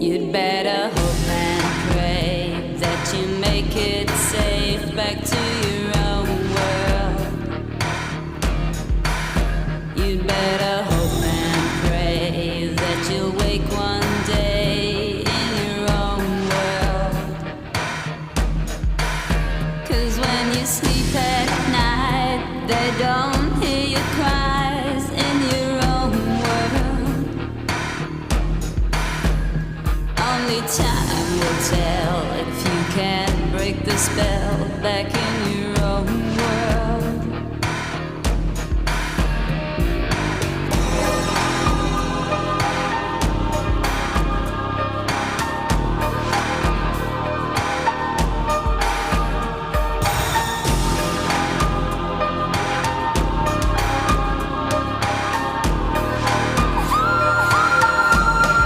You'd better hope and pray that you make it safe back to your own world. You'd better hope and pray that you'll wake one day in your own world. 'Cause when you sleep at night, they don't hear your cries in your own world. Only time will tell if you can break the spell back in your